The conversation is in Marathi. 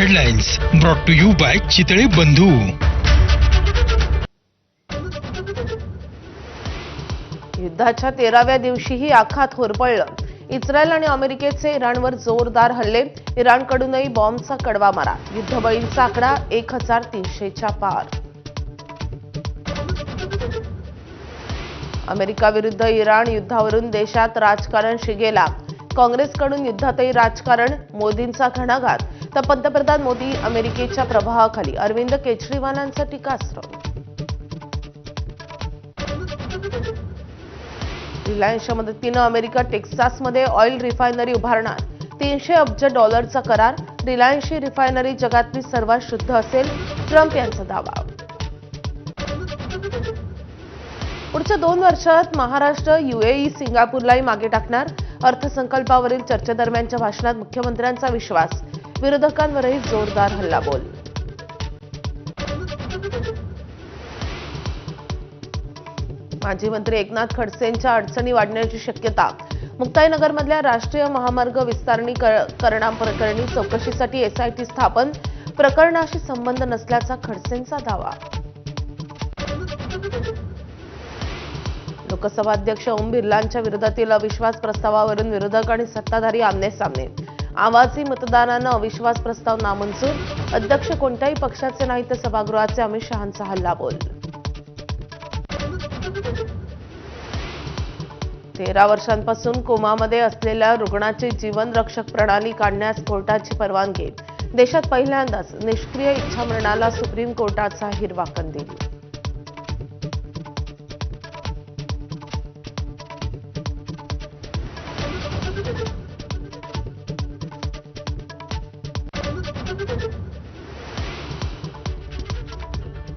Headlines brought to you by Chitale Bandhu. युद्धाच्या 13व्या दिवशीही आखात होरपळलं. इस्रायल आणि अमेरिकेचे इराणवर जोरदार हल्ले. इराणकडूनही बॉम्बचा कडवा मारा. युद्धबळींचा आकडा 1300च्या पार. अमेरिका विरुद्ध इराण युद्धावरून देशात राजकारण शिगेला. काँग्रेसकडून युद्धातही राजकारण. मोदींचा घणाघात तर पंतप्रधान मोदी अमेरिकेच्या प्रभावाखाली. अरविंद केजरीवालांचं टीकास्त्र. रिलायन्सच्या मदतीनं अमेरिका टेक्सासमध्ये ऑइल रिफायनरी उभारणार. $300 अब्ज करार. रिलायन्सची रिफायनरी जगातली सर्वात शुद्ध असेल, ट्रम्प यांचा दावा. पुढच्या 2 वर्षात महाराष्ट्र UAE सिंगापूरलाही मागे टाकणार. अर्थसंकल्पावरील चर्चेदरम्यानच्या भाषणात मुख्यमंत्र्यांचा विश्वास. विरोधकांवरही जोरदार हल्लाबोल. माजी मंत्री एकनाथ खडसेंच्या अडचणी वाढण्याची शक्यता. मुक्ताईनगरमधल्या राष्ट्रीय महामार्ग विस्तारीकरणा प्रकरणी चौकशीसाठी SIT स्थापन. प्रकरणाशी संबंध नसल्याचा खडसेंचा दावा. लोकसभा अध्यक्ष ओम बिर्लांच्या विरोधातील अविश्वास प्रस्तावावरून विरोधक आणि सत्ताधारी आमने-सामने. आवाजी मतदानानं अविश्वास प्रस्ताव नामंजूर. अध्यक्ष कोणत्याही पक्षाचे नाही तर सभागृहाचे. अमित शहांचा हल्लाबोल. 13 वर्षांपासून कोमामध्ये असलेल्या रुग्णाची जीवनरक्षक प्रणाली काढण्यास कोर्टाची परवानगी. देशात पहिल्यांदाच निष्क्रिय इच्छामरणाला सुप्रीम कोर्टाचा हिरवा कंदील.